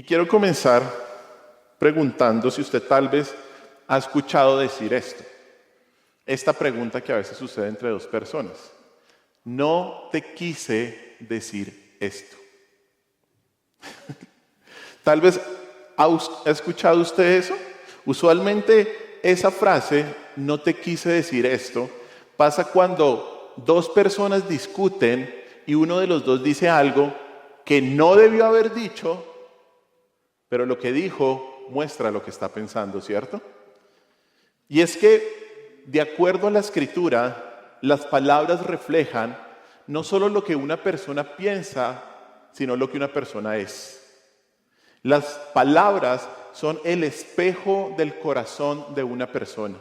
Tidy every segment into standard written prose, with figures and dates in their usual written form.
quiero comenzar preguntando si usted tal vez ha escuchado decir esto. Esta pregunta que a veces sucede entre dos personas. No te quise decir esto. Tal vez ha escuchado usted eso. Usualmente esa frase, no te quise decir esto, pasa cuando dos personas discuten y uno de los dos dice algo que no debió haber dicho, pero lo que dijo muestra lo que está pensando, ¿cierto? Y es que, de acuerdo a la Escritura, las palabras reflejan no solo lo que una persona piensa, sino lo que una persona es. Las palabras son el espejo del corazón de una persona.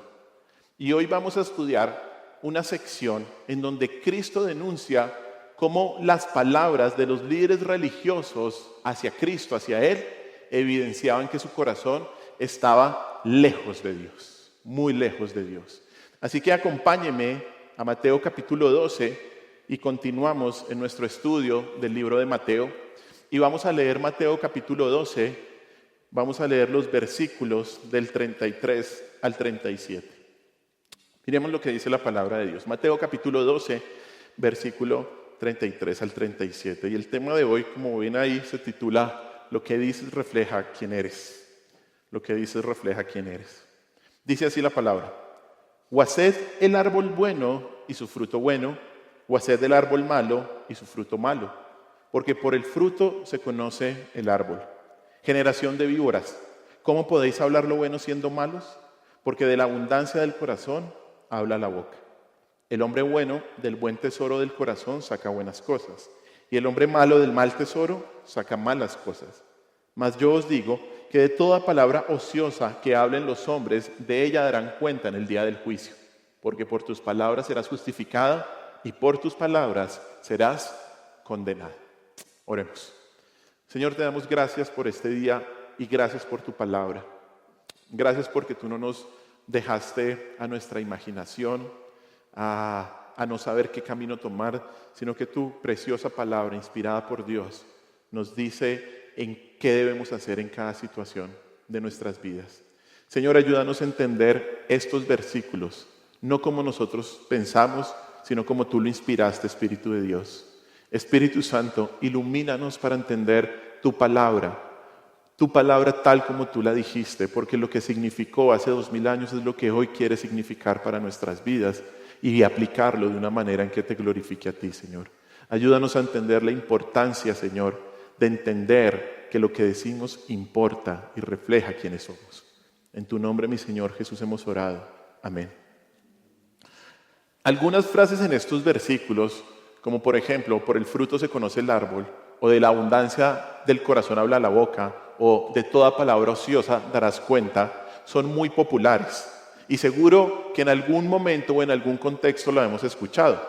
Y hoy vamos a estudiar una sección en donde Cristo denuncia cómo las palabras de los líderes religiosos hacia Cristo, hacia Él, evidenciaban que su corazón estaba lejos de Dios, muy lejos de Dios. Así que acompáñeme a Mateo capítulo 12 y continuamos en nuestro estudio del libro de Mateo. Y vamos a leer Mateo capítulo 12, vamos a leer los versículos del 33 al 37. Miremos lo que dice la palabra de Dios. Mateo capítulo 12, versículo 33 al 37. Y el tema de hoy, como ven ahí, se titula Lo que dices refleja quién eres. Lo que dices refleja quién eres. Dice así la palabra. O haced el árbol bueno y su fruto bueno, o haced el árbol malo y su fruto malo. Porque por el fruto se conoce el árbol. Generación de víboras, ¿cómo podéis hablar lo bueno siendo malos? Porque de la abundancia del corazón habla la boca. El hombre bueno del buen tesoro del corazón saca buenas cosas, y el hombre malo del mal tesoro saca malas cosas. Mas yo os digo que de toda palabra ociosa que hablen los hombres, de ella darán cuenta en el día del juicio. Porque por tus palabras serás justificada, y por tus palabras serás condenada. Oremos. Señor, te damos gracias por este día y gracias por tu palabra. Gracias porque tú no nos dejaste a nuestra imaginación, a no saber qué camino tomar, sino que tu preciosa palabra, inspirada por Dios, nos dice en qué debemos hacer en cada situación de nuestras vidas. Señor, ayúdanos a entender estos versículos, no como nosotros pensamos, sino como tú lo inspiraste, Espíritu de Dios. Espíritu Santo, ilumínanos para entender tu palabra tal como tú la dijiste, porque lo que significó hace 2000 años es lo que hoy quiere significar para nuestras vidas y aplicarlo de una manera en que te glorifique a ti, Señor. Ayúdanos a entender la importancia, Señor, de entender que lo que decimos importa y refleja quiénes somos. En tu nombre, mi Señor Jesús, hemos orado. Amén. Algunas frases en estos versículos, como por ejemplo, por el fruto se conoce el árbol, o de la abundancia del corazón habla la boca, o de toda palabra ociosa darás cuenta, son muy populares. Y seguro que en algún momento o en algún contexto lo hemos escuchado.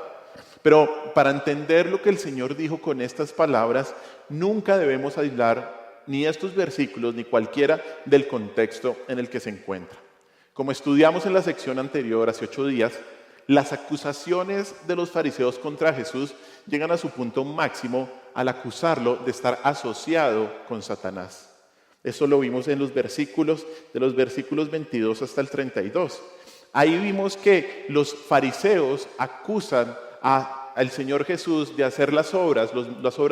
Pero para entender lo que el Señor dijo con estas palabras, nunca debemos aislar ni estos versículos ni cualquiera del contexto en el que se encuentra. Como estudiamos en la sección anterior, hace 8 días, las acusaciones de los fariseos contra Jesús llegan a su punto máximo al acusarlo de estar asociado con Satanás. Eso lo vimos en los versículos, de los versículos 22 hasta el 32. Ahí vimos que los fariseos acusan al Señor Jesús de hacer las obras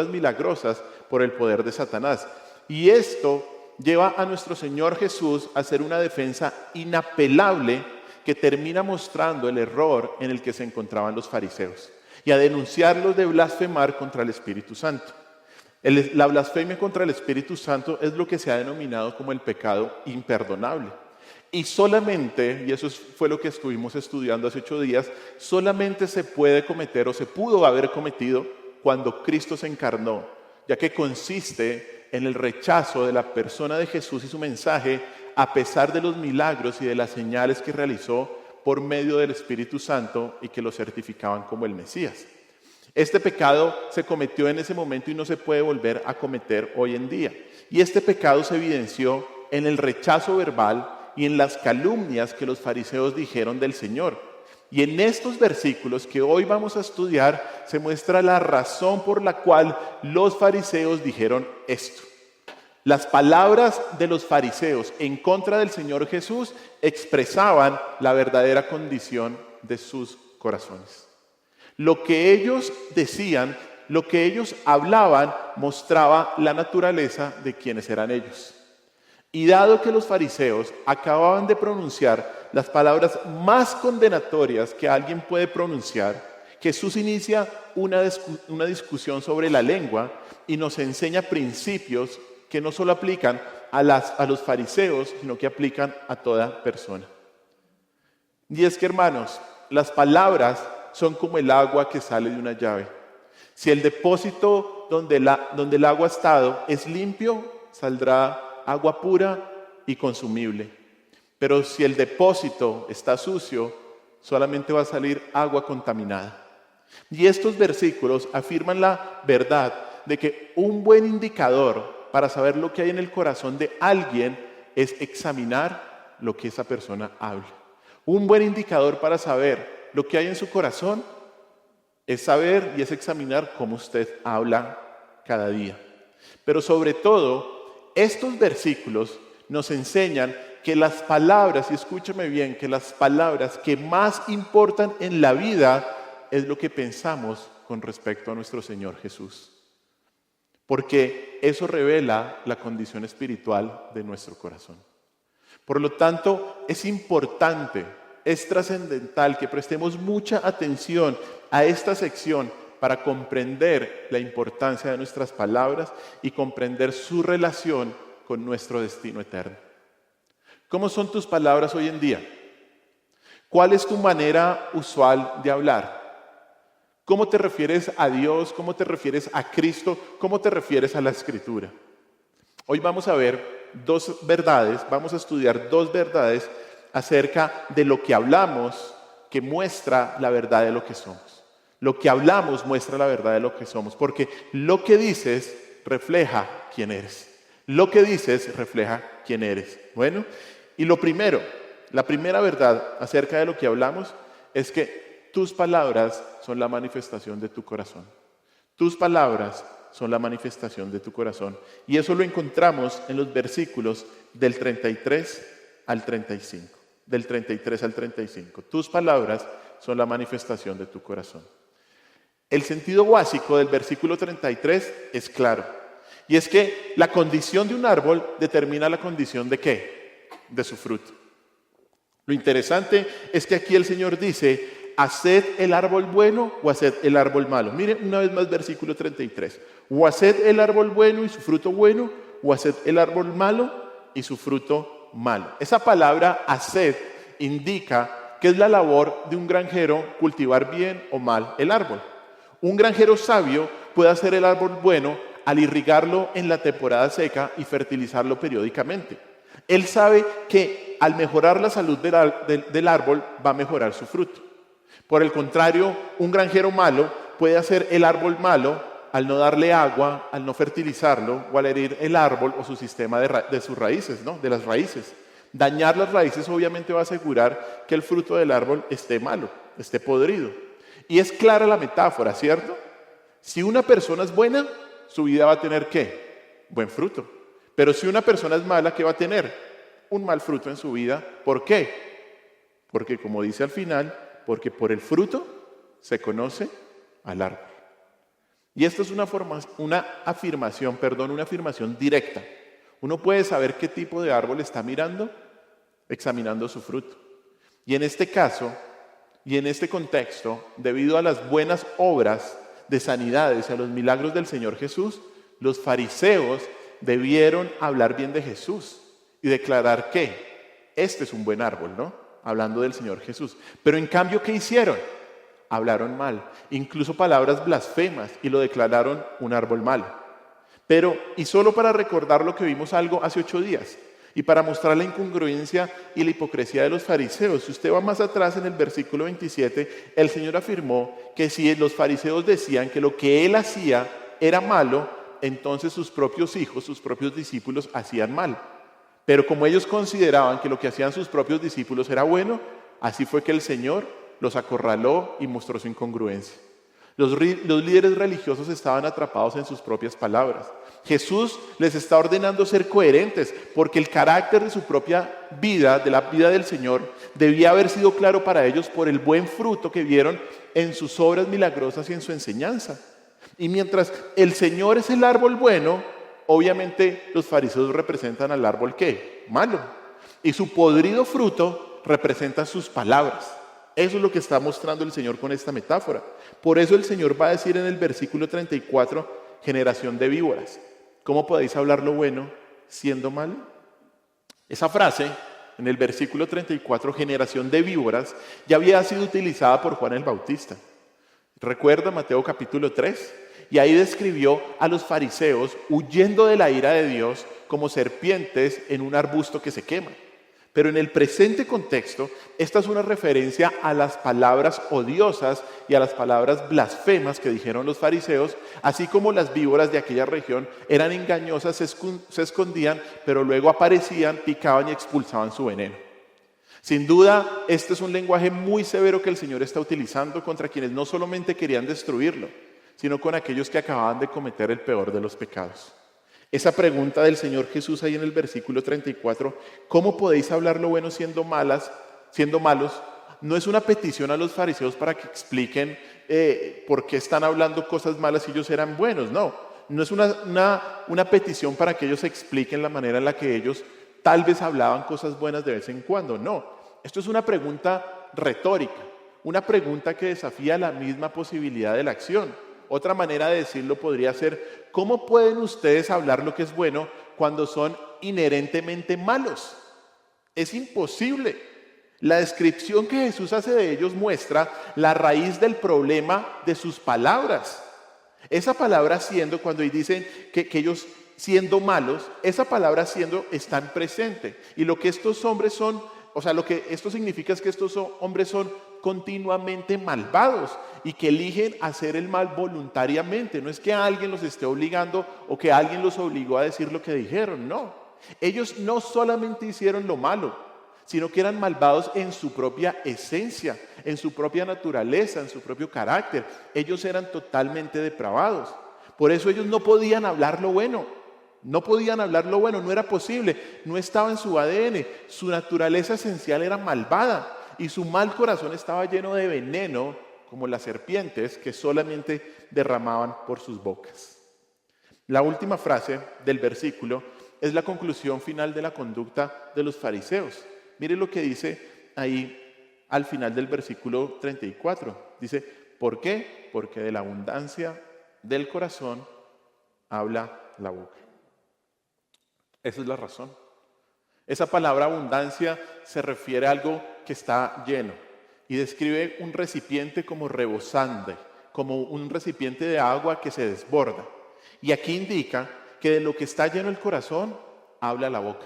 milagrosas por el poder de Satanás. Y esto lleva a nuestro Señor Jesús a hacer una defensa inapelable que termina mostrando el error en el que se encontraban los fariseos y a denunciarlos de blasfemar contra el Espíritu Santo. La blasfemia contra el Espíritu Santo es lo que se ha denominado como el pecado imperdonable. Y solamente, y eso fue lo que estuvimos estudiando hace 8 días, solamente se puede cometer o se pudo haber cometido cuando Cristo se encarnó, ya que consiste en el rechazo de la persona de Jesús y su mensaje, a pesar de los milagros y de las señales que realizó por medio del Espíritu Santo y que lo certificaban como el Mesías. Este pecado se cometió en ese momento y no se puede volver a cometer hoy en día. Y este pecado se evidenció en el rechazo verbal y en las calumnias que los fariseos dijeron del Señor. Y en estos versículos que hoy vamos a estudiar se muestra la razón por la cual los fariseos dijeron esto. Las palabras de los fariseos en contra del Señor Jesús expresaban la verdadera condición de sus corazones. Lo que ellos decían, lo que ellos hablaban, mostraba la naturaleza de quienes eran ellos. Y dado que los fariseos acababan de pronunciar las palabras más condenatorias que alguien puede pronunciar, Jesús inicia una discusión sobre la lengua y nos enseña principios que no solo aplican a los fariseos, sino que aplican a toda persona. Y es que, hermanos, las palabras son como el agua que sale de una llave. Si el depósito donde el agua ha estado es limpio, saldrá agua pura y consumible. Pero si el depósito está sucio, solamente va a salir agua contaminada. Y estos versículos afirman la verdad de que un buen indicador para saber lo que hay en el corazón de alguien es examinar lo que esa persona habla. Un buen indicador para saber lo que hay en su corazón es saber y es examinar cómo usted habla cada día. Pero sobre todo, estos versículos nos enseñan que las palabras, y escúchame bien, que las palabras que más importan en la vida es lo que pensamos con respecto a nuestro Señor Jesús. Porque eso revela la condición espiritual de nuestro corazón. Por lo tanto, es importante, es trascendental que prestemos mucha atención a esta sección para comprender la importancia de nuestras palabras y comprender su relación con nuestro destino eterno. ¿Cómo son tus palabras hoy en día? ¿Cuál es tu manera usual de hablar? ¿Cómo te refieres a Dios? ¿Cómo te refieres a Cristo? ¿Cómo te refieres a la Escritura? Hoy vamos a ver vamos a estudiar dos verdades acerca de lo que hablamos que muestra la verdad de lo que somos. Lo que hablamos muestra la verdad de lo que somos, porque lo que dices refleja quién eres. Lo que dices refleja quién eres. Bueno, y la primera verdad acerca de lo que hablamos es que tus palabras son la manifestación de tu corazón. Tus palabras son la manifestación de tu corazón. Y eso lo encontramos en los versículos del 33 al 35. Del 33 al 35. Tus palabras son la manifestación de tu corazón. El sentido básico del versículo 33 es claro. Y es que la condición de un árbol determina la condición ¿de qué? De su fruto. Lo interesante es que aquí el Señor dice: haced el árbol bueno o haced el árbol malo. Miren una vez más versículo 33. O haced el árbol bueno y su fruto bueno, o haced el árbol malo y su fruto malo. Esa palabra haced indica que es la labor de un granjero cultivar bien o mal el árbol. Un granjero sabio puede hacer el árbol bueno al irrigarlo en la temporada seca y fertilizarlo periódicamente. Él sabe que al mejorar la salud del árbol va a mejorar su fruto. Por el contrario, un granjero malo puede hacer el árbol malo al no darle agua, al no fertilizarlo o al herir el árbol o su sistema de sus raíces, ¿no? De las raíces. Dañar las raíces obviamente va a asegurar que el fruto del árbol esté malo, esté podrido. Y es clara la metáfora, ¿cierto? Si una persona es buena, su vida va a tener ¿qué? Buen fruto. Pero si una persona es mala, ¿qué va a tener? Un mal fruto en su vida. ¿Por qué? Porque como dice al final, porque por el fruto se conoce al árbol. Y esto es una afirmación directa. Uno puede saber qué tipo de árbol está mirando examinando su fruto. Y en este caso, y en este contexto, debido a las buenas obras de sanidades y a los milagros del Señor Jesús, los fariseos debieron hablar bien de Jesús y declarar que este es un buen árbol, ¿no? Hablando del Señor Jesús. Pero en cambio, ¿qué hicieron? Hablaron mal, incluso palabras blasfemas, y lo declararon un árbol malo. Pero, y solo para recordar lo que vimos algo hace 8 días, y para mostrar la incongruencia y la hipocresía de los fariseos, si usted va más atrás en el versículo 27, el Señor afirmó que si los fariseos decían que lo que Él hacía era malo, entonces sus propios hijos, sus propios discípulos hacían mal. Pero como ellos consideraban que lo que hacían sus propios discípulos era bueno, así fue que el Señor los acorraló y mostró su incongruencia. Los líderes religiosos estaban atrapados en sus propias palabras. Jesús les está ordenando ser coherentes porque el carácter de su propia vida, de la vida del Señor, debía haber sido claro para ellos por el buen fruto que vieron en sus obras milagrosas y en su enseñanza. Y mientras el Señor es el árbol bueno, obviamente los fariseos representan al árbol ¿qué? Malo. Y su podrido fruto representa sus palabras. Eso es lo que está mostrando el Señor con esta metáfora. Por eso el Señor va a decir en el versículo 34, generación de víboras. ¿Cómo podéis hablar lo bueno siendo malo? Esa frase, en el versículo 34, generación de víboras, ya había sido utilizada por Juan el Bautista. Recuerda Mateo capítulo 3, y ahí describió a los fariseos huyendo de la ira de Dios como serpientes en un arbusto que se quema. Pero en el presente contexto, esta es una referencia a las palabras odiosas y a las palabras blasfemas que dijeron los fariseos, así como las víboras de aquella región eran engañosas, se escondían, pero luego aparecían, picaban y expulsaban su veneno. Sin duda, este es un lenguaje muy severo que el Señor está utilizando contra quienes no solamente querían destruirlo, sino con aquellos que acababan de cometer el peor de los pecados. Esa pregunta del Señor Jesús ahí en el versículo 34, ¿cómo podéis hablar lo bueno siendo malos? No es una petición a los fariseos para que expliquen por qué están hablando cosas malas si ellos eran buenos. No es una petición para que ellos expliquen la manera en la que ellos tal vez hablaban cosas buenas de vez en cuando. No, esto es una pregunta retórica, una pregunta que desafía la misma posibilidad de la acción. Otra manera de decirlo podría ser, ¿cómo pueden ustedes hablar lo que es bueno cuando son inherentemente malos? Es imposible. La descripción que Jesús hace de ellos muestra la raíz del problema de sus palabras. Esa palabra siendo, cuando dicen que ellos siendo malos, esa palabra siendo está en presente. Y lo que estos hombres son, lo que esto significa es que estos hombres son continuamente malvados y que eligen hacer el mal voluntariamente. No es que alguien los esté obligando o que alguien los obligó a decir lo que dijeron, no. Ellos no solamente hicieron lo malo, sino que eran malvados en su propia esencia, en su propia naturaleza, en su propio carácter. Ellos eran totalmente depravados. Por eso ellos no podían hablar lo bueno. No podían hablar lo bueno, no era posible. No estaba en su ADN. Su naturaleza esencial era malvada. Y su mal corazón estaba lleno de veneno, como las serpientes que solamente derramaban por sus bocas. La última frase del versículo es la conclusión final de la conducta de los fariseos. Mire lo que dice ahí al final del versículo 34. Dice, ¿por qué? Porque de la abundancia del corazón habla la boca. Esa es la razón. Esa palabra abundancia se refiere a algo que está lleno y describe un recipiente como rebosante, como un recipiente de agua que se desborda. Y aquí indica que de lo que está lleno el corazón, habla la boca.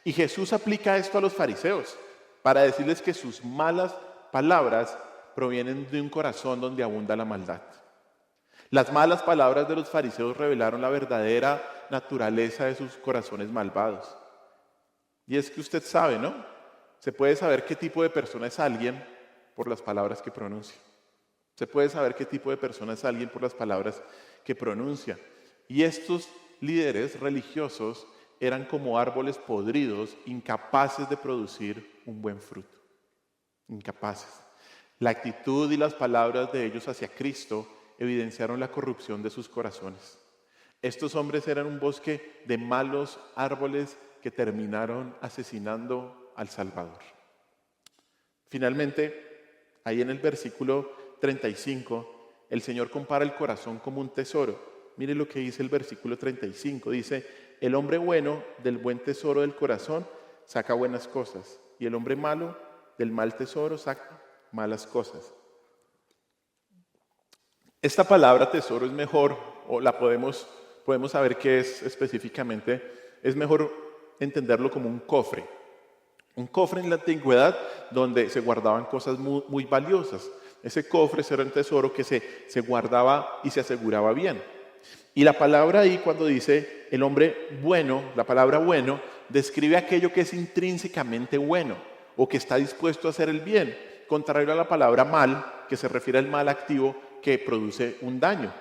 Y Jesús aplica esto a los fariseos para decirles que sus malas palabras provienen de un corazón donde abunda la maldad. Las malas palabras de los fariseos revelaron la verdadera naturaleza de sus corazones malvados. Y es que usted sabe, ¿no? Se puede saber qué tipo de persona es alguien por las palabras que pronuncia. Se puede saber qué tipo de persona es alguien por las palabras que pronuncia. Y estos líderes religiosos eran como árboles podridos, incapaces de producir un buen fruto. Incapaces. La actitud y las palabras de ellos hacia Cristo evidenciaron la corrupción de sus corazones. Estos hombres eran un bosque de malos árboles que terminaron asesinando al Salvador. Finalmente, ahí en el versículo 35, el Señor compara el corazón como un tesoro. Mire lo que dice el versículo 35. Dice, el hombre bueno del buen tesoro del corazón saca buenas cosas, y el hombre malo del mal tesoro saca malas cosas. Esta palabra tesoro es mejor, o la podemos saber qué es específicamente, es mejor entenderlo como un cofre. Un cofre en la antigüedad donde se guardaban cosas muy valiosas. Ese cofre era un tesoro que se guardaba y se aseguraba bien. Y la palabra ahí cuando dice el hombre bueno, la palabra bueno, describe aquello que es intrínsecamente bueno o que está dispuesto a hacer el bien. contrario a la palabra mal, que se refiere al mal activo que produce un daño.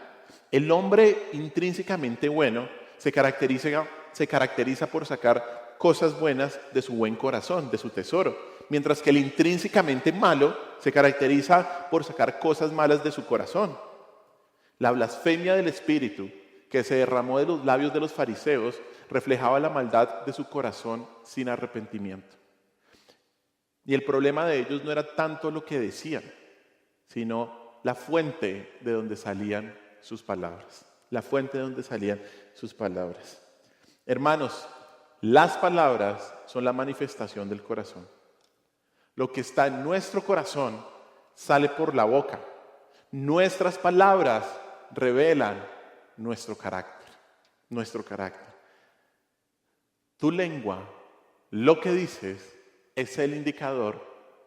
El hombre intrínsecamente bueno se caracteriza por sacar cosas buenas de su buen corazón, de su tesoro, mientras que el intrínsecamente malo se caracteriza por sacar cosas malas de su corazón. La blasfemia del espíritu que se derramó de los labios de los fariseos reflejaba la maldad de su corazón sin arrepentimiento. Y el problema de ellos no era tanto lo que decían, sino la fuente de donde salían sus palabras. La fuente de donde salían sus palabras. Hermanos, las palabras son la manifestación del corazón. Lo que está en nuestro corazón sale por la boca. Nuestras palabras revelan nuestro carácter. Nuestro carácter. Tu lengua, lo que dices, es el indicador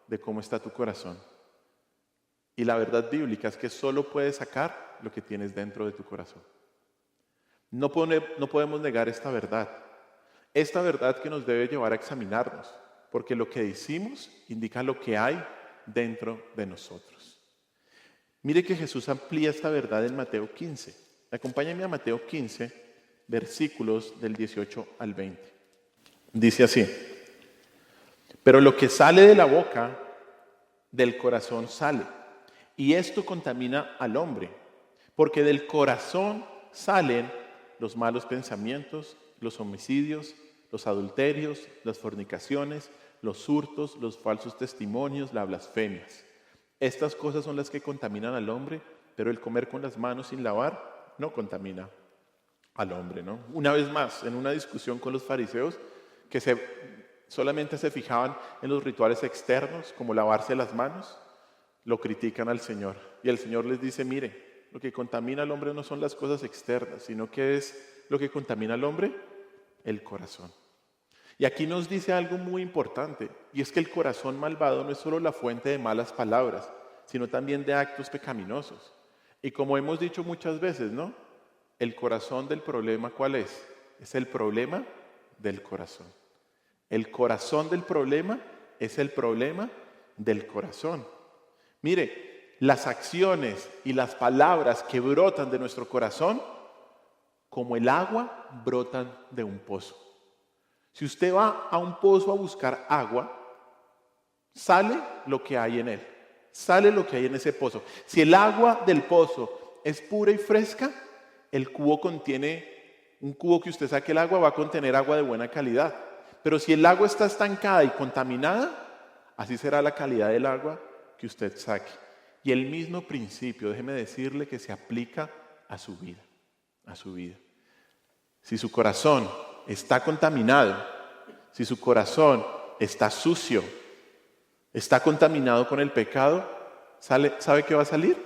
de cómo está tu corazón. Y la verdad bíblica es que solo puedes sacar lo que tienes dentro de tu corazón. No podemos negar esta verdad. Esta verdad que nos debe llevar a examinarnos, porque lo que decimos indica lo que hay dentro de nosotros. Mire que Jesús amplía esta verdad en Mateo 15. Acompáñenme a Mateo 15, versículos del 18 al 20. Dice así: pero lo que sale de la boca, del corazón sale, y esto contamina al hombre, porque del corazón salen los malos pensamientos, los homicidios, los adulterios, las fornicaciones, los hurtos, los falsos testimonios, las blasfemias. Estas cosas son las que contaminan al hombre, pero el comer con las manos sin lavar no contamina al hombre, ¿no? Una vez más, en una discusión con los fariseos, que solamente se fijaban en los rituales externos, como lavarse las manos, lo critican al Señor. Y el Señor les dice: mire, lo que contamina al hombre no son las cosas externas, sino que es lo que contamina al hombre, el corazón. Y aquí nos dice algo muy importante, y es que el corazón malvado no es solo la fuente de malas palabras, sino también de actos pecaminosos. Y como hemos dicho muchas veces, ¿no? El corazón del problema, ¿cuál es? Es el problema del corazón. El corazón del problema es el problema del corazón. Mire, las acciones y las palabras que brotan de nuestro corazón, como el agua, brotan de un pozo. Si usted va a un pozo a buscar agua, sale lo que hay en él. Sale lo que hay en ese pozo. Si el agua del pozo es pura y fresca, un cubo que usted saque el agua va a contener agua de buena calidad. Pero si el agua está estancada y contaminada, así será la calidad del agua que usted saque. Y el mismo principio, déjeme decirle, que se aplica a su vida. A su vida. Si su corazón está contaminado, si su corazón está sucio, está contaminado con el pecado, ¿sabe qué va a salir?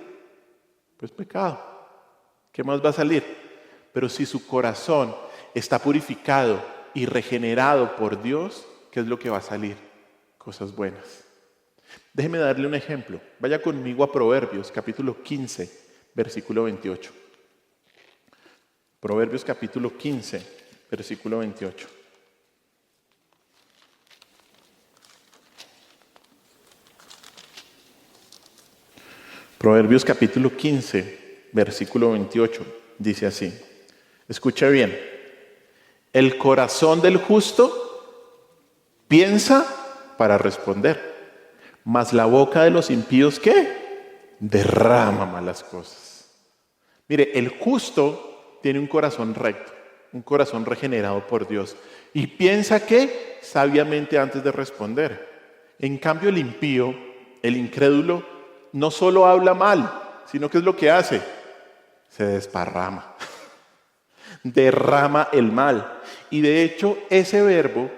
Pues pecado. ¿Qué más va a salir? Pero si su corazón está purificado y regenerado por Dios, ¿qué es lo que va a salir? Cosas buenas. Déjeme darle un ejemplo. Vaya conmigo a Proverbios, capítulo 15, versículo 28. Proverbios, capítulo 15, versículo 28. Proverbios, capítulo 15, versículo 28. Dice así. Escuche bien. El corazón del justo piensa para responder, mas la boca de los impíos, ¿qué? Derrama malas cosas. Mire, el justo tiene un corazón recto, un corazón regenerado por Dios, y piensa que sabiamente antes de responder. En cambio, el impío, el incrédulo, no solo habla mal, sino que es lo que hace, se desparrama, derrama el mal. Y de hecho, ese verbo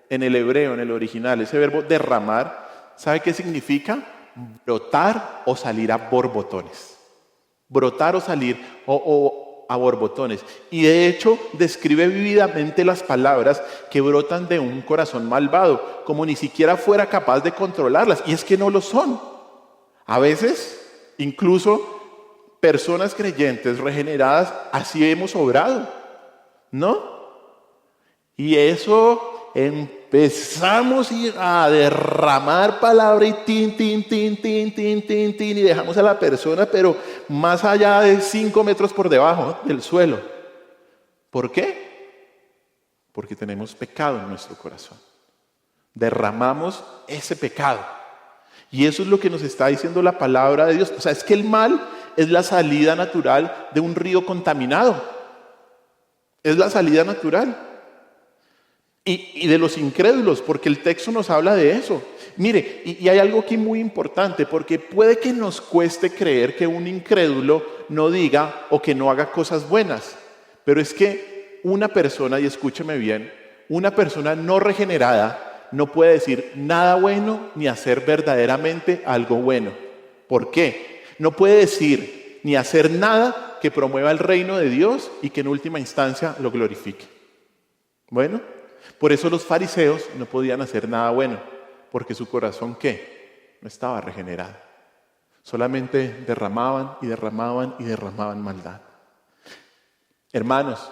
en el hebreo, en el original, ese verbo derramar, ¿sabe qué significa? Brotar o salir a borbotones. Brotar o salir a borbotones. Y de hecho, describe vívidamente las palabras que brotan de un corazón malvado, como ni siquiera fuera capaz de controlarlas. Y es que no lo son. A veces, incluso personas creyentes regeneradas, así hemos obrado, ¿no? Y eso empezamos a derramar palabra y tin, tin, tin, tin, tin, tin, tin, y dejamos a la persona, pero más allá de 5 metros por debajo del suelo. ¿Por qué? Porque tenemos pecado en nuestro corazón. Derramamos ese pecado. Y eso es lo que nos está diciendo la palabra de Dios. O sea, es que el mal es la salida natural de un río contaminado. Es la salida natural. Y de los incrédulos, porque el texto nos habla de eso. Mire, y hay algo aquí muy importante, porque puede que nos cueste creer que un incrédulo no diga o que no haga cosas buenas. Pero es que una persona, y escúcheme bien, una persona no regenerada no puede decir nada bueno ni hacer verdaderamente algo bueno. ¿Por qué? No puede decir ni hacer nada que promueva el reino de Dios y que en última instancia lo glorifique. Bueno, por eso los fariseos no podían hacer nada bueno, porque su corazón, ¿qué? No estaba regenerado. Solamente derramaban y derramaban y derramaban maldad. Hermanos,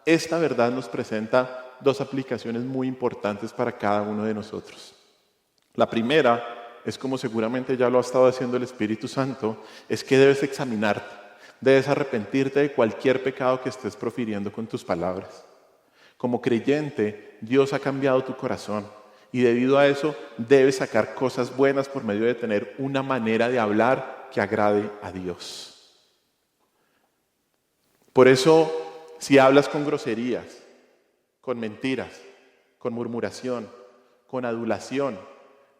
esta verdad nos presenta 2 aplicaciones muy importantes para cada uno de nosotros. La primera es, como seguramente ya lo ha estado haciendo el Espíritu Santo, es que debes examinarte, debes arrepentirte de cualquier pecado que estés profiriendo con tus palabras. Como creyente, Dios ha cambiado tu corazón y debido a eso debes sacar cosas buenas por medio de tener una manera de hablar que agrade a Dios. Por eso, si hablas con groserías, con mentiras, con murmuración, con adulación,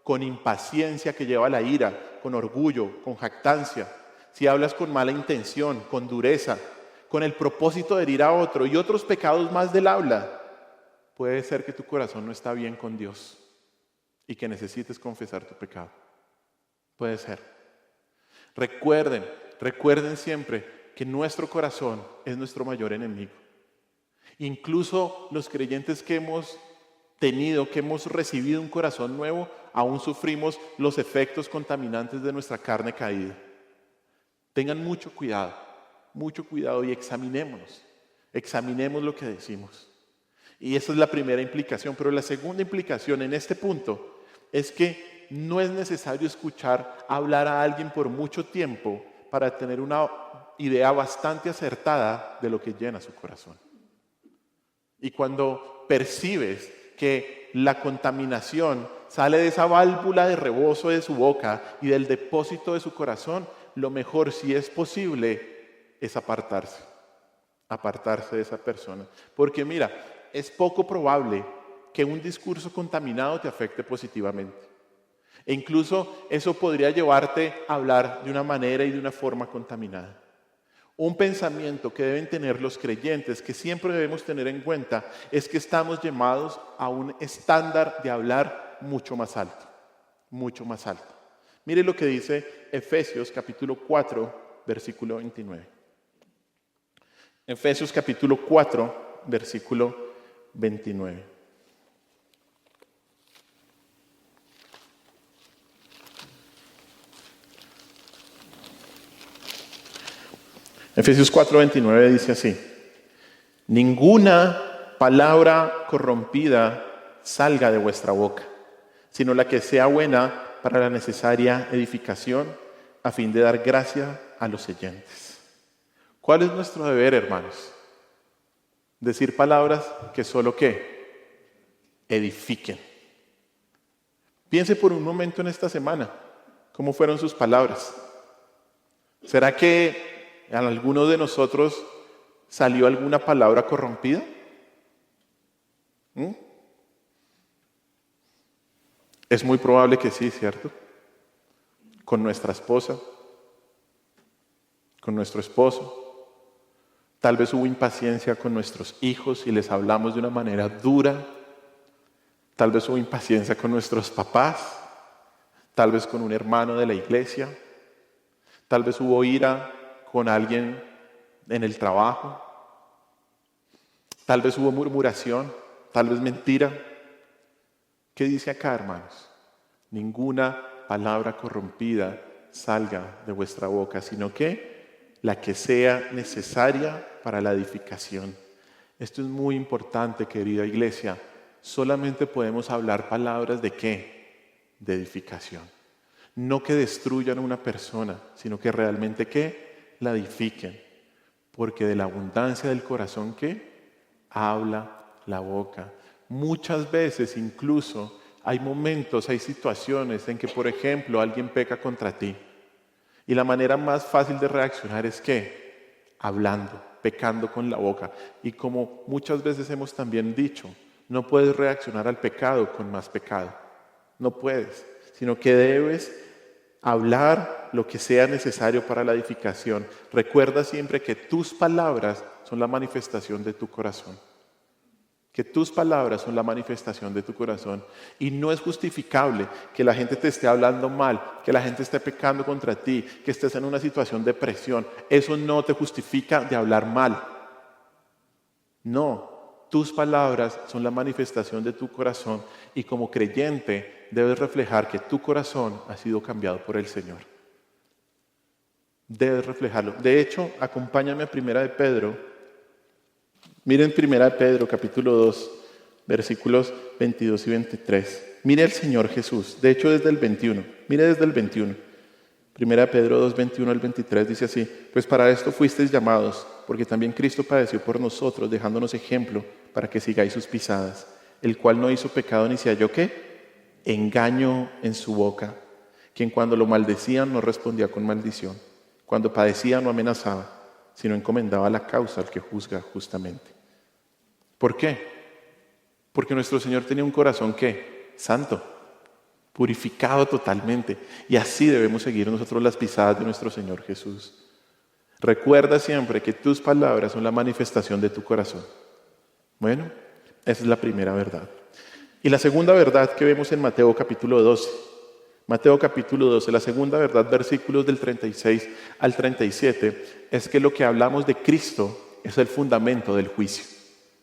con impaciencia que lleva a la ira, con orgullo, con jactancia, si hablas con mala intención, con dureza, con el propósito de herir a otro y otros pecados más del habla, puede ser que tu corazón no está bien con Dios y que necesites confesar tu pecado. Puede ser. Recuerden siempre que nuestro corazón es nuestro mayor enemigo. Incluso los creyentes que hemos recibido un corazón nuevo, aún sufrimos los efectos contaminantes de nuestra carne caída. Tengan mucho cuidado y examinemos lo que decimos. Y esa es la primera implicación, pero la segunda implicación en este punto es que no es necesario escuchar hablar a alguien por mucho tiempo para tener una idea bastante acertada de lo que llena su corazón. Y cuando percibes que la contaminación sale de esa válvula de rebozo de su boca y del depósito de su corazón, lo mejor, si es posible, es apartarse de esa persona. Porque mira, es poco probable que un discurso contaminado te afecte positivamente. E incluso eso podría llevarte a hablar de una manera y de una forma contaminada. Un pensamiento que deben tener los creyentes, que siempre debemos tener en cuenta, es que estamos llamados a un estándar de hablar mucho más alto. Mire lo que dice Efesios capítulo 4, versículo 29. Efesios capítulo 4, versículo 29. Efesios 4:29 dice así: ninguna palabra corrompida salga de vuestra boca, sino la que sea buena para la necesaria edificación, a fin de dar gracia a los oyentes. ¿Cuál es nuestro deber, hermanos? Decir palabras que solo ¿qué? Edifiquen. Piense por un momento en esta semana, ¿cómo fueron sus palabras? ¿Será que a alguno de nosotros salió alguna palabra corrompida? Es muy probable que sí, ¿cierto? Con nuestra esposa, con nuestro esposo. Tal vez hubo impaciencia con nuestros hijos y les hablamos de una manera dura. Tal vez hubo impaciencia con nuestros papás. Tal vez con un hermano de la iglesia. Tal vez hubo ira con alguien en el trabajo. Tal vez hubo murmuración, tal vez mentira. ¿Qué dice acá, hermanos? Ninguna palabra corrompida salga de vuestra boca, sino que la que sea necesaria para la edificación. Esto es muy importante, querida iglesia. Solamente podemos hablar palabras ¿de qué? De edificación. No que destruyan a una persona, sino que realmente ¿qué? La edifiquen. Porque de la abundancia del corazón ¿qué? Habla la boca. Muchas veces incluso hay momentos, hay situaciones en que, por ejemplo, alguien peca contra ti. Y la manera más fácil de reaccionar es ¿qué? Hablando, pecando con la boca. Y como muchas veces hemos también dicho, no puedes reaccionar al pecado con más pecado. No puedes, sino que debes hablar lo que sea necesario para la edificación. Recuerda siempre que tus palabras son la manifestación de tu corazón. Que tus palabras son la manifestación de tu corazón. Y no es justificable que la gente te esté hablando mal, que la gente esté pecando contra ti, que estés en una situación de presión. Eso no te justifica de hablar mal. No, tus palabras son la manifestación de tu corazón y como creyente debes reflejar que tu corazón ha sido cambiado por el Señor. Debes reflejarlo. De hecho, acompáñame a Primera de Pedro. Miren Primera de Pedro, capítulo 2, versículos 22 y 23. Mire el Señor Jesús. De hecho, desde el 21. Mire desde el 21. Primera de Pedro 2, 21 al 23 dice así: pues para esto fuisteis llamados, porque también Cristo padeció por nosotros, dejándonos ejemplo para que sigáis sus pisadas, el cual no hizo pecado ni se halló ¿qué? Engaño en su boca, quien cuando lo maldecían no respondía con maldición, cuando padecía no amenazaba, sino encomendaba la causa al que juzga justamente. ¿Por qué? Porque nuestro Señor tenía un corazón ¿qué? Santo, purificado totalmente. Y así debemos seguir nosotros las pisadas de nuestro Señor Jesús. Recuerda siempre que tus palabras son la manifestación de tu corazón. Bueno, esa es la primera verdad. Y la segunda verdad que vemos en Mateo capítulo 12. Mateo capítulo 12, la segunda verdad, versículos del 36 al 37, es que lo que hablamos de Cristo es el fundamento del juicio.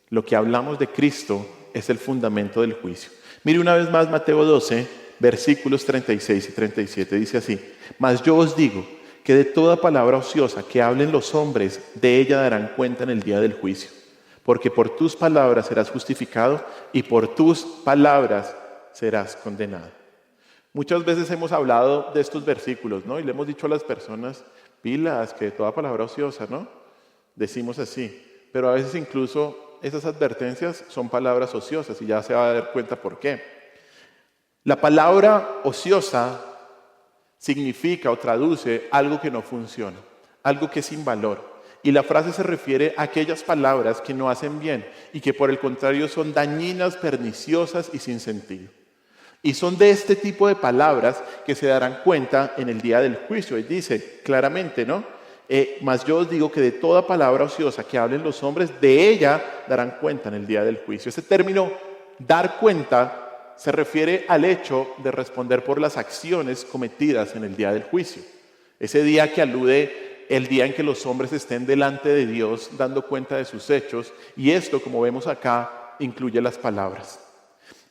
Lo que hablamos de Cristo es el fundamento del juicio. Mire una vez más Mateo 12, versículos 36 y 37, dice así: mas yo os digo que de toda palabra ociosa que hablen los hombres, de ella darán cuenta en el día del juicio. Porque por tus palabras serás justificado y por tus palabras serás condenado. Muchas veces hemos hablado de estos versículos, ¿no? Y le hemos dicho a las personas, pilas, que de toda palabra ociosa, ¿no? Decimos así, pero a veces incluso esas advertencias son palabras ociosas y ya se va a dar cuenta por qué. La palabra ociosa significa o traduce algo que no funciona, algo que es sin valor. Y la frase se refiere a aquellas palabras que no hacen bien y que por el contrario son dañinas, perniciosas y sin sentido. Y son de este tipo de palabras que se darán cuenta en el día del juicio. Y dice claramente, ¿no? Mas yo os digo que de toda palabra ociosa que hablen los hombres, de ella darán cuenta en el día del juicio. Este término, dar cuenta, se refiere al hecho de responder por las acciones cometidas en el día del juicio. Ese día que alude el día en que los hombres estén delante de Dios dando cuenta de sus hechos. Y esto, como vemos acá, incluye las palabras.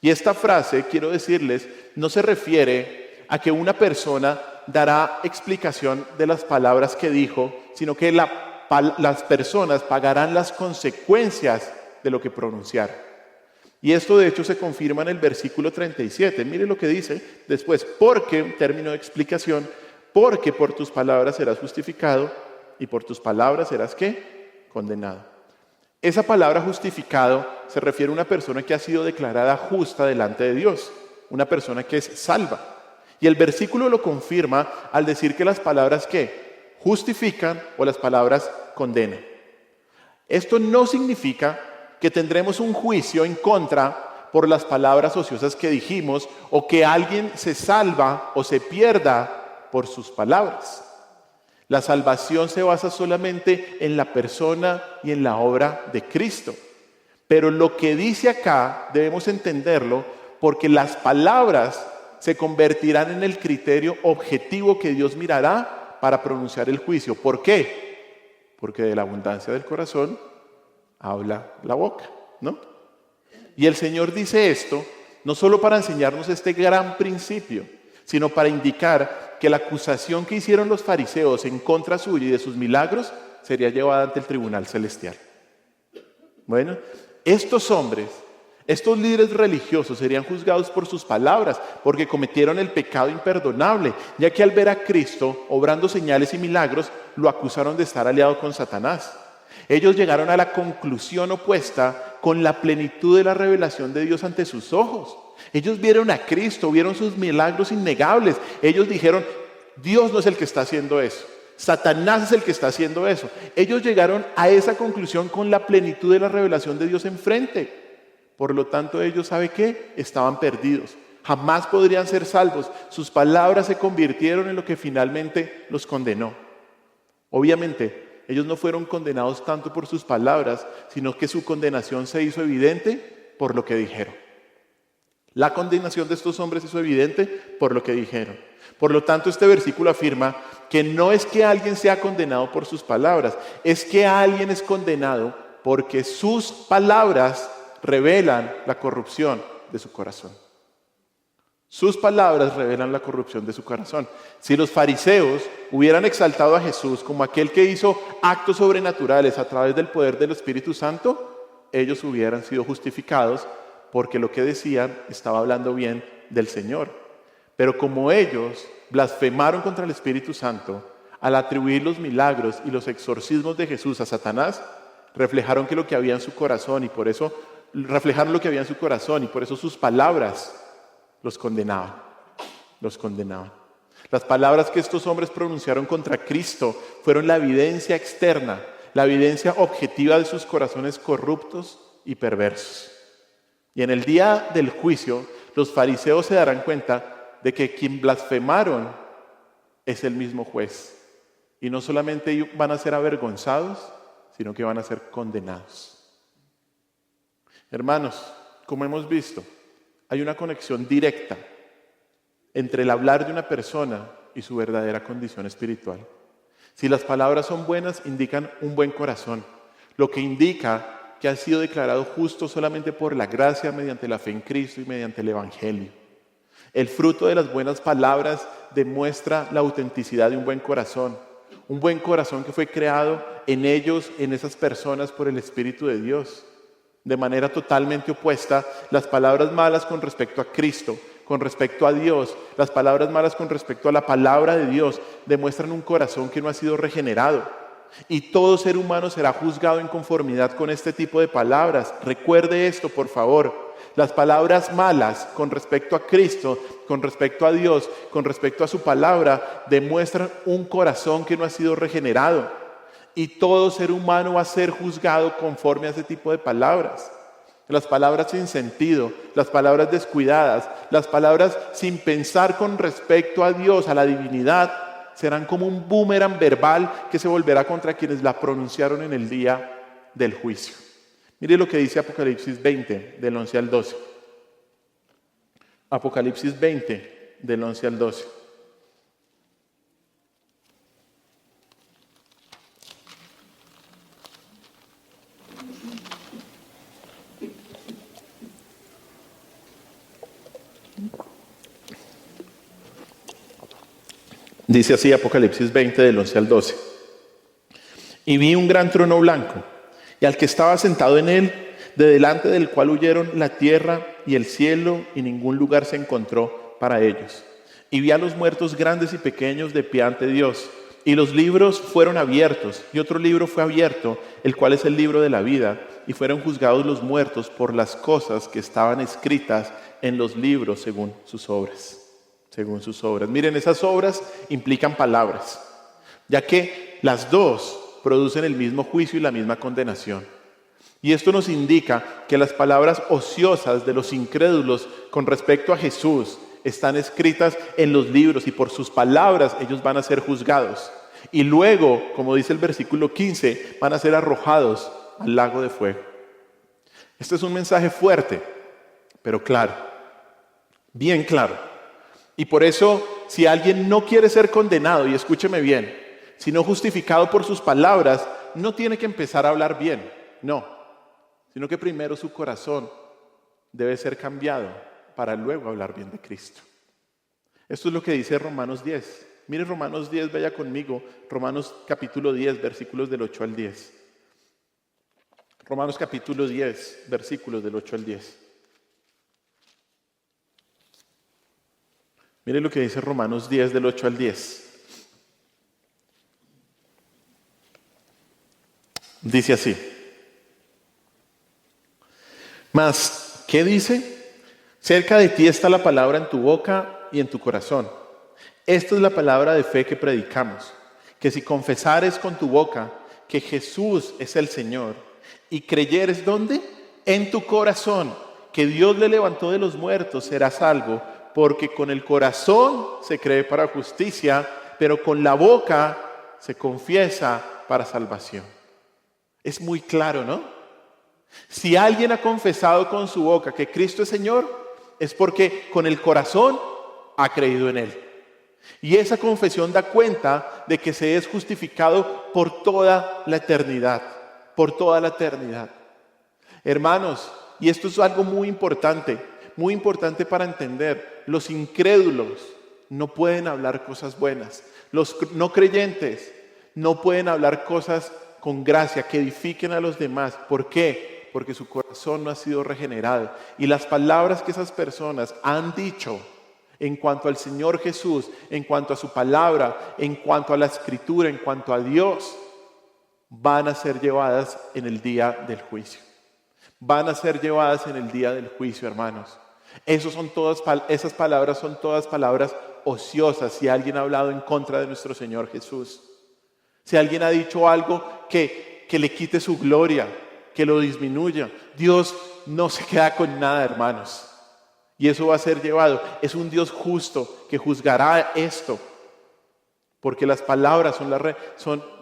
Y esta frase, quiero decirles, no se refiere a que una persona dará explicación de las palabras que dijo, sino que las personas pagarán las consecuencias de lo que pronunciaron. Y esto de hecho se confirma en el versículo 37. Mire lo que dice después: porque, término de explicación, porque por tus palabras serás justificado y por tus palabras serás ¿qué? Condenado. Esa palabra justificado se refiere a una persona que ha sido declarada justa delante de Dios, una persona que es salva. Y el versículo lo confirma al decir que las palabras que justifican o las palabras condenan. Esto no significa que tendremos un juicio en contra por las palabras ociosas que dijimos o que alguien se salva o se pierda por sus palabras. La salvación se basa solamente en la persona y en la obra de Cristo. Pero lo que dice acá debemos entenderlo porque las palabras se convertirán en el criterio objetivo que Dios mirará para pronunciar el juicio. ¿Por qué? Porque de la abundancia del corazón habla la boca, ¿no? Y el Señor dice esto no solo para enseñarnos este gran principio, sino para indicar que la acusación que hicieron los fariseos en contra suya y de sus milagros sería llevada ante el tribunal celestial. Bueno, estos hombres, estos líderes religiosos serían juzgados por sus palabras porque cometieron el pecado imperdonable, ya que al ver a Cristo obrando señales y milagros, lo acusaron de estar aliado con Satanás. Ellos llegaron a la conclusión opuesta con la plenitud de la revelación de Dios ante sus ojos. Ellos vieron a Cristo, vieron sus milagros innegables. Ellos dijeron, Dios no es el que está haciendo eso. Satanás es el que está haciendo eso. Ellos llegaron a esa conclusión con la plenitud de la revelación de Dios enfrente. Por lo tanto, ellos, ¿sabe qué? Estaban perdidos. Jamás podrían ser salvos. Sus palabras se convirtieron en lo que finalmente los condenó. Obviamente, ellos no fueron condenados tanto por sus palabras, sino que su condenación se hizo evidente por lo que dijeron. La condenación de estos hombres hizo evidente por lo que dijeron. Por lo tanto, este versículo afirma que no es que alguien sea condenado por sus palabras, es que alguien es condenado porque sus palabras revelan la corrupción de su corazón. Sus palabras revelan la corrupción de su corazón. Si los fariseos hubieran exaltado a Jesús como aquel que hizo actos sobrenaturales a través del poder del Espíritu Santo, ellos hubieran sido justificados porque lo que decían estaba hablando bien del Señor. Pero como ellos blasfemaron contra el Espíritu Santo, al atribuir los milagros y los exorcismos de Jesús a Satanás, reflejaron lo que había en su corazón y por eso sus palabras los condenaban. Las palabras que estos hombres pronunciaron contra Cristo fueron la evidencia externa, la evidencia objetiva de sus corazones corruptos y perversos. Y en el día del juicio, los fariseos se darán cuenta de que quien blasfemaron es el mismo juez. Y no solamente van a ser avergonzados, sino que van a ser condenados. Hermanos, como hemos visto, hay una conexión directa entre el hablar de una persona y su verdadera condición espiritual. Si las palabras son buenas, indican un buen corazón, lo que indica que ha sido declarado justo solamente por la gracia mediante la fe en Cristo y mediante el Evangelio. El fruto de las buenas palabras demuestra la autenticidad de un buen corazón que fue creado en ellos, en esas personas por el Espíritu de Dios. De manera totalmente opuesta, las palabras malas con respecto a Cristo, con respecto a Dios, las palabras malas con respecto a la palabra de Dios, demuestran un corazón que no ha sido regenerado. Y todo ser humano será juzgado en conformidad con este tipo de palabras. Recuerde esto, por favor. Las palabras malas con respecto a Cristo, con respecto a Dios, con respecto a su palabra, demuestran un corazón que no ha sido regenerado. Y todo ser humano va a ser juzgado conforme a ese tipo de palabras. Las palabras sin sentido, las palabras descuidadas, las palabras sin pensar con respecto a Dios, a la divinidad, serán como un boomerang verbal que se volverá contra quienes la pronunciaron en el día del juicio. Mire lo que dice Apocalipsis 20, del 11 al 12. Apocalipsis 20, del 11 al 12. Dice así Apocalipsis 20, del 11 al 12. Y vi un gran trono blanco, y al que estaba sentado en él, de delante del cual huyeron la tierra y el cielo, y ningún lugar se encontró para ellos. Y vi a los muertos grandes y pequeños de pie ante Dios, y los libros fueron abiertos, y otro libro fue abierto, el cual es el libro de la vida, y fueron juzgados los muertos por las cosas que estaban escritas en los libros según sus obras. Miren, esas obras implican palabras, ya que las dos producen el mismo juicio y la misma condenación. Y esto nos indica que las palabras ociosas de los incrédulos con respecto a Jesús están escritas en los libros y por sus palabras ellos van a ser juzgados. Y luego, como dice el versículo 15, van a ser arrojados al lago de fuego. Este es un mensaje fuerte, pero claro, bien claro. Y por eso, si alguien no quiere ser condenado, y escúcheme bien, sino justificado por sus palabras, no tiene que empezar a hablar bien, no, sino que primero su corazón debe ser cambiado para luego hablar bien de Cristo. Esto es lo que dice Romanos 10. Mire Romanos 10, vaya conmigo, Romanos capítulo 10, versículos del 8 al 10. Romanos capítulo 10, versículos del 8 al 10. Mire lo que dice Romanos 10 del 8 al 10. Dice así. Mas, ¿qué dice? Cerca de ti está la palabra en tu boca y en tu corazón. Esta es la palabra de fe que predicamos, que si confesares con tu boca que Jesús es el Señor y creyeres, ¿dónde? En tu corazón, que Dios le levantó de los muertos, serás salvo, porque con el corazón se cree para justicia, pero con la boca se confiesa para salvación. Es muy claro, ¿no? Si alguien ha confesado con su boca que Cristo es Señor, es porque con el corazón ha creído en Él. Y esa confesión da cuenta de que se es justificado por toda la eternidad, por toda la eternidad. Hermanos, y esto es algo muy importante para entender. Los incrédulos no pueden hablar cosas buenas. Los no creyentes no pueden hablar cosas con gracia, que edifiquen a los demás. ¿Por qué? Porque su corazón no ha sido regenerado. Y las palabras que esas personas han dicho en cuanto al Señor Jesús, en cuanto a su palabra, en cuanto a la Escritura, en cuanto a Dios, van a ser llevadas en el día del juicio. Van a ser llevadas en el día del juicio, hermanos. Esas palabras son todas palabras ociosas. Si alguien ha hablado en contra de nuestro Señor Jesús, si alguien ha dicho algo que le quite su gloria, que lo disminuya, Dios no se queda con nada, hermanos. Y eso va a ser llevado. Es un Dios justo que juzgará esto, porque las palabras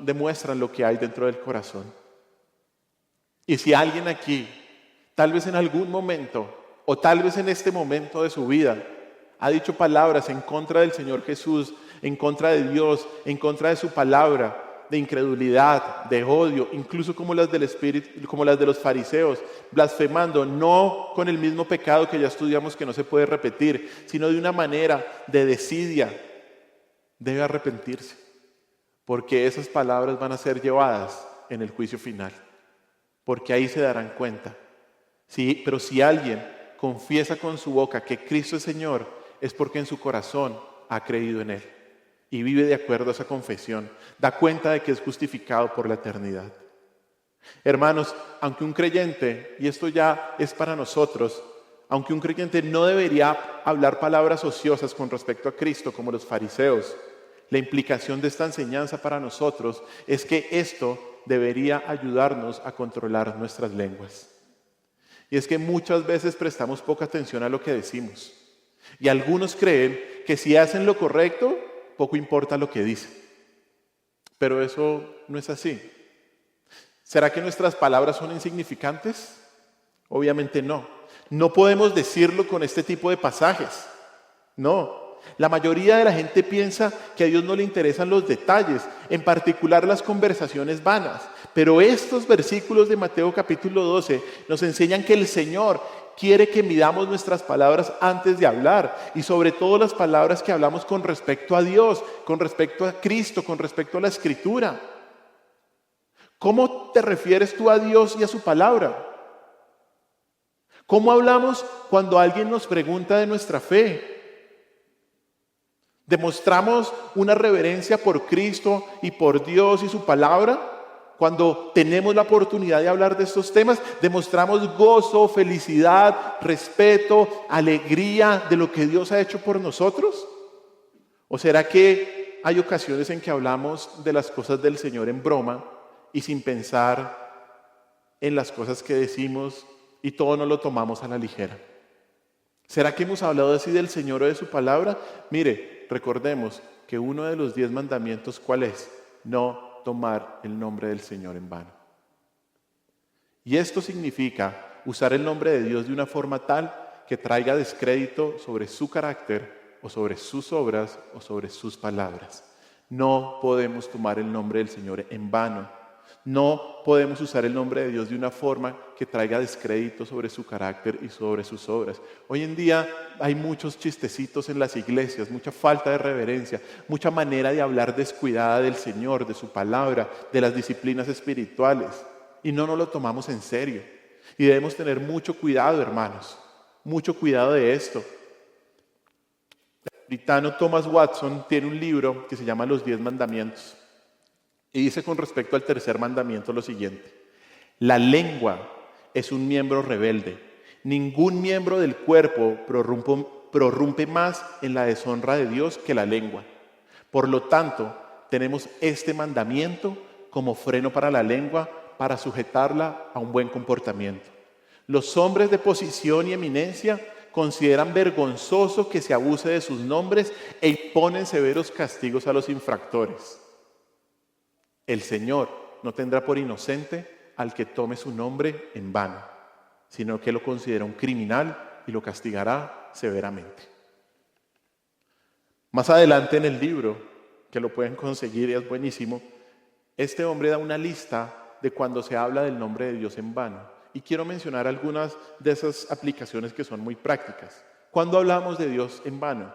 demuestran lo que hay dentro del corazón. Y si alguien aquí, tal vez en algún momento, o tal vez en este momento de su vida, ha dicho palabras en contra del Señor Jesús, en contra de Dios, en contra de su palabra, de incredulidad, de odio, incluso como las del Espíritu, como las de los fariseos, blasfemando, no con el mismo pecado que ya estudiamos que no se puede repetir, sino de una manera de desidia, debe arrepentirse, porque esas palabras van a ser llevadas en el juicio final, porque ahí se darán cuenta. Sí, pero si alguien confiesa con su boca que Cristo es Señor, es porque en su corazón ha creído en Él y vive de acuerdo a esa confesión, da cuenta de que es justificado por la eternidad. Hermanos, aunque un creyente, y esto ya es para nosotros, aunque un creyente no debería hablar palabras ociosas con respecto a Cristo como los fariseos, la implicación de esta enseñanza para nosotros es que esto debería ayudarnos a controlar nuestras lenguas. Y es que muchas veces prestamos poca atención a lo que decimos. Y algunos creen que si hacen lo correcto, poco importa lo que dicen. Pero eso no es así. ¿Será que nuestras palabras son insignificantes? Obviamente no. No podemos decirlo con este tipo de pasajes. No. La mayoría de la gente piensa que a Dios no le interesan los detalles, en particular las conversaciones vanas. Pero estos versículos de Mateo capítulo 12 nos enseñan que el Señor quiere que midamos nuestras palabras antes de hablar, y sobre todo las palabras que hablamos con respecto a Dios, con respecto a Cristo, con respecto a la Escritura. ¿Cómo te refieres tú a Dios y a su palabra? ¿Cómo hablamos cuando alguien nos pregunta de nuestra fe? ¿Demostramos una reverencia por Cristo y por Dios y su palabra? Cuando tenemos la oportunidad de hablar de estos temas, ¿demostramos gozo, felicidad, respeto, alegría de lo que Dios ha hecho por nosotros? ¿O será que hay ocasiones en que hablamos de las cosas del Señor en broma y sin pensar en las cosas que decimos y todo nos lo tomamos a la ligera? ¿Será que hemos hablado así del Señor o de su palabra? Mire, recordemos que uno de los 10 mandamientos, ¿cuál es? No tomar el nombre del Señor en vano. Y esto significa usar el nombre de Dios de una forma tal que traiga descrédito sobre su carácter o sobre sus obras o sobre sus palabras. No podemos tomar el nombre del Señor en vano. No podemos usar el nombre de Dios de una forma que traiga descrédito sobre su carácter y sobre sus obras. Hoy en día hay muchos chistecitos en las iglesias, mucha falta de reverencia, mucha manera de hablar descuidada del Señor, de su palabra, de las disciplinas espirituales. y no nos lo tomamos en serio. Y debemos tener mucho cuidado, hermanos, mucho cuidado de esto. El puritano Thomas Watson tiene un libro que se llama Los 10 Mandamientos. Y dice con respecto al tercer mandamiento lo siguiente: la lengua es un miembro rebelde. Ningún miembro del cuerpo prorrumpe más en la deshonra de Dios que la lengua. Por lo tanto, tenemos este mandamiento como freno para la lengua, para sujetarla a un buen comportamiento. Los hombres de posición y eminencia consideran vergonzoso que se abuse de sus nombres e imponen severos castigos a los infractores. El Señor no tendrá por inocente al que tome su nombre en vano, sino que lo considera un criminal y lo castigará severamente. Más adelante en el libro, que lo pueden conseguir y es buenísimo, este hombre da una lista de cuando se habla del nombre de Dios en vano. Y quiero mencionar algunas de esas aplicaciones que son muy prácticas. ¿Cuándo hablamos de Dios en vano?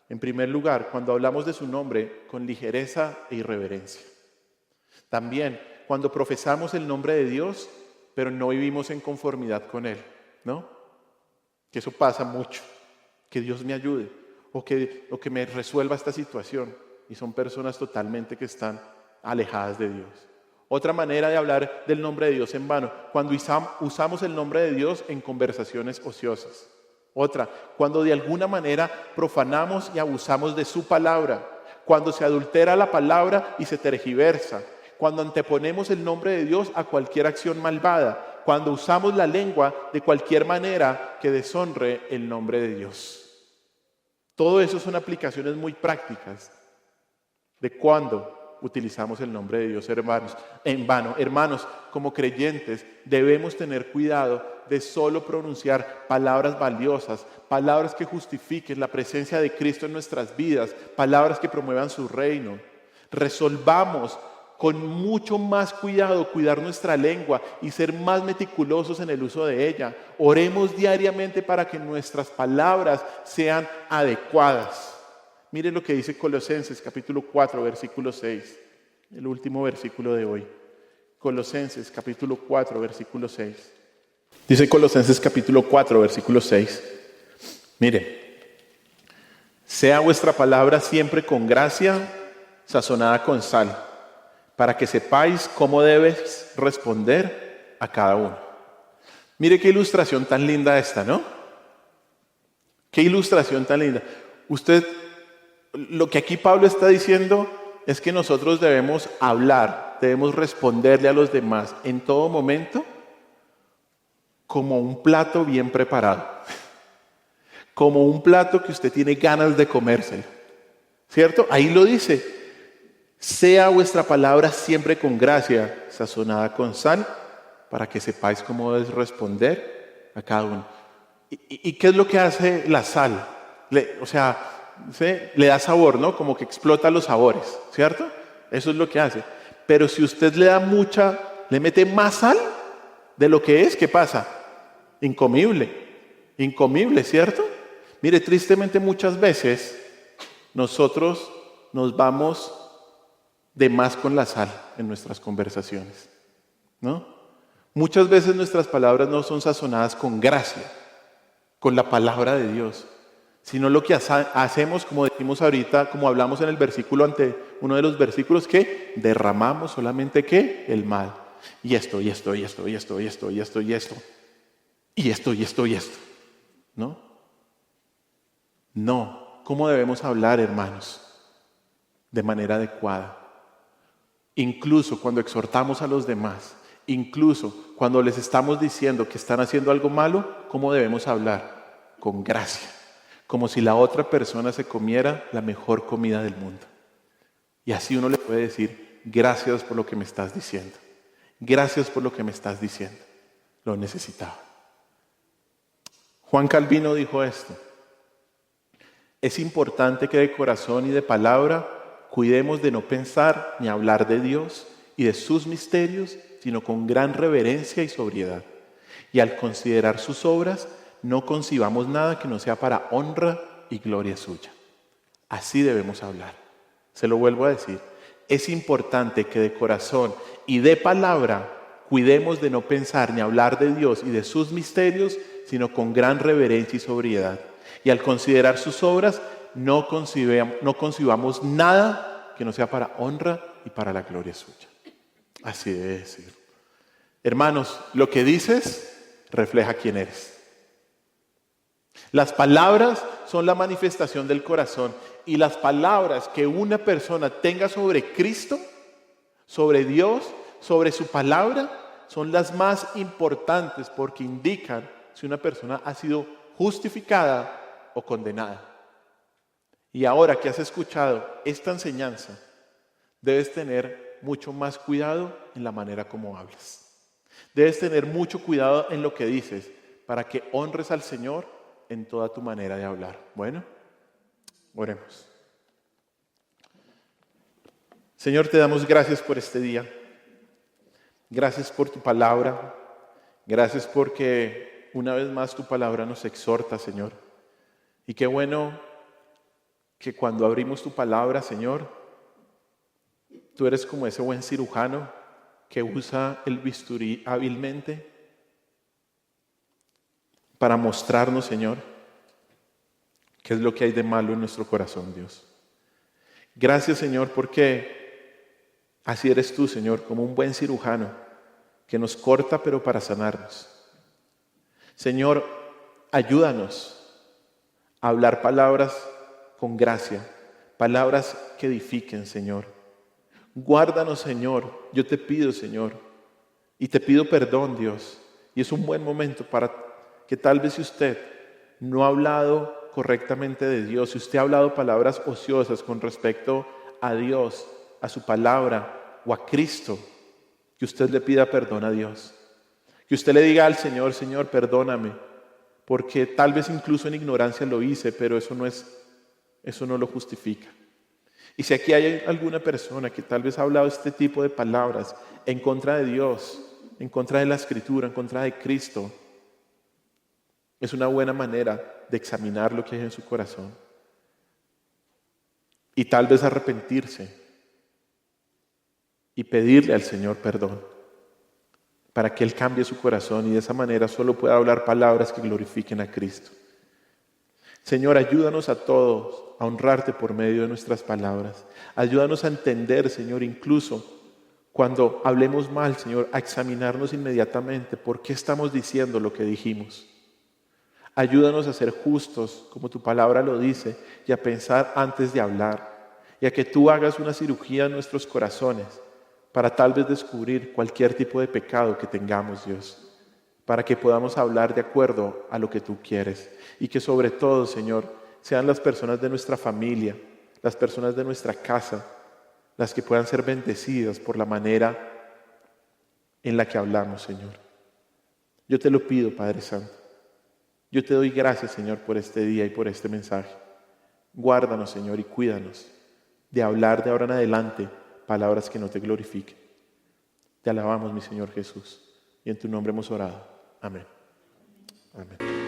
En primer lugar, cuando hablamos de su nombre con ligereza e irreverencia. También cuando profesamos el nombre de Dios, pero no vivimos en conformidad con Él, ¿no? Que eso pasa mucho. Que Dios me ayude o que me resuelva esta situación. Y son personas totalmente que están alejadas de Dios. Otra manera de hablar del nombre de Dios en vano, cuando usamos el nombre de Dios en conversaciones ociosas. Otra, cuando de alguna manera profanamos y abusamos de su palabra, cuando se adultera la palabra y se tergiversa, cuando anteponemos el nombre de Dios a cualquier acción malvada, cuando usamos la lengua de cualquier manera que deshonre el nombre de Dios. Todo eso son aplicaciones muy prácticas de cuando utilizamos el nombre de Dios, hermanos, en vano. Hermanos, como creyentes debemos tener cuidado de solo pronunciar palabras valiosas, palabras que justifiquen la presencia de Cristo en nuestras vidas, palabras que promuevan su reino. Resolvamos con mucho más cuidado cuidar nuestra lengua y ser más meticulosos en el uso de ella. Oremos diariamente para que nuestras palabras sean adecuadas. Miren lo que dice Colosenses capítulo 4, versículo 6. El último versículo de hoy. Colosenses capítulo 4, versículo 6. Dice Colosenses capítulo 4, versículo 6. Mire. Sea vuestra palabra siempre con gracia, sazonada con sal, para que sepáis cómo debes responder a cada uno. Mire qué ilustración tan linda esta, ¿no? Qué ilustración tan linda. Lo que aquí Pablo está diciendo es que nosotros debemos hablar, debemos responderle a los demás en todo momento como un plato bien preparado, como un plato que usted tiene ganas de comérselo, ¿cierto? Ahí lo dice, sea vuestra palabra siempre con gracia, sazonada con sal, para que sepáis cómo debes responder a cada uno. ¿Y qué es lo que hace la sal? ¿Sí? Le da sabor, ¿no? Como que explota los sabores, ¿cierto? Eso es lo que hace. Pero si usted le mete más sal de lo que es, ¿qué pasa? Incomible, ¿cierto? Mire, tristemente muchas veces nosotros nos vamos de más con la sal en nuestras conversaciones, ¿no? Muchas veces nuestras palabras no son sazonadas con gracia, con la palabra de Dios, sino lo que hacemos, como decimos ahorita, como hablamos en el versículo uno de los versículos, que derramamos solamente ¿qué? El mal. Y esto. ¿No? No. ¿Cómo debemos hablar, hermanos? De manera adecuada. Incluso cuando exhortamos a los demás, incluso cuando les estamos diciendo que están haciendo algo malo, ¿cómo debemos hablar? Con gracia. Como si la otra persona se comiera la mejor comida del mundo. Y así uno le puede decir, gracias por lo que me estás diciendo. Gracias por lo que me estás diciendo. Lo necesitaba. Juan Calvino dijo esto. Es importante que de corazón y de palabra cuidemos de no pensar ni hablar de Dios y de sus misterios, sino con gran reverencia y sobriedad. Y al considerar sus obras, no concibamos nada que no sea para honra y gloria suya. Así debemos hablar. Se lo vuelvo a decir. Es importante que de corazón y de palabra cuidemos de no pensar ni hablar de Dios y de sus misterios, sino con gran reverencia y sobriedad. Y al considerar sus obras, no concibamos nada que no sea para honra y para la gloria suya. Así debe ser. Hermanos, lo que dices refleja quién eres. Las palabras son la manifestación del corazón, y las palabras que una persona tenga sobre Cristo, sobre Dios, sobre su palabra, son las más importantes porque indican si una persona ha sido justificada o condenada. Y ahora que has escuchado esta enseñanza, debes tener mucho más cuidado en la manera como hablas. Debes tener mucho cuidado en lo que dices para que honres al Señor en toda tu manera de hablar. Bueno, oremos. Señor, te damos gracias por este día. Gracias por tu palabra. Gracias porque una vez más tu palabra nos exhorta, Señor. Y qué bueno que cuando abrimos tu palabra, Señor, tú eres como ese buen cirujano que usa el bisturí hábilmente para mostrarnos, Señor, qué es lo que hay de malo en nuestro corazón, Dios. Gracias, Señor, porque así eres tú, Señor, como un buen cirujano que nos corta, pero para sanarnos. Señor, ayúdanos a hablar palabras con gracia, palabras que edifiquen, Señor. Guárdanos, Señor. Yo te pido, Señor, y te pido perdón, Dios. Y es un buen momento para que tal vez si usted no ha hablado correctamente de Dios, si usted ha hablado palabras ociosas con respecto a Dios, a su palabra o a Cristo, que usted le pida perdón a Dios. Que usted le diga al Señor, Señor, perdóname, porque tal vez incluso en ignorancia lo hice, pero eso no lo justifica. Y si aquí hay alguna persona que tal vez ha hablado este tipo de palabras en contra de Dios, en contra de la Escritura, en contra de Cristo, es una buena manera de examinar lo que hay en su corazón y tal vez arrepentirse y pedirle al Señor perdón para que Él cambie su corazón y de esa manera solo pueda hablar palabras que glorifiquen a Cristo. Señor, ayúdanos a todos a honrarte por medio de nuestras palabras. Ayúdanos a entender, Señor, incluso cuando hablemos mal, Señor, a examinarnos inmediatamente por qué estamos diciendo lo que dijimos. Ayúdanos a ser justos, como tu palabra lo dice, y a pensar antes de hablar, y a que tú hagas una cirugía en nuestros corazones para tal vez descubrir cualquier tipo de pecado que tengamos, Dios, para que podamos hablar de acuerdo a lo que tú quieres, y que sobre todo, Señor, sean las personas de nuestra familia, las personas de nuestra casa, las que puedan ser bendecidas por la manera en la que hablamos, Señor. Yo te lo pido, Padre Santo. Yo te doy gracias, Señor, por este día y por este mensaje. Guárdanos, Señor, y cuídanos de hablar de ahora en adelante palabras que no te glorifiquen. Te alabamos, mi Señor Jesús, y en tu nombre hemos orado. Amén. Amén.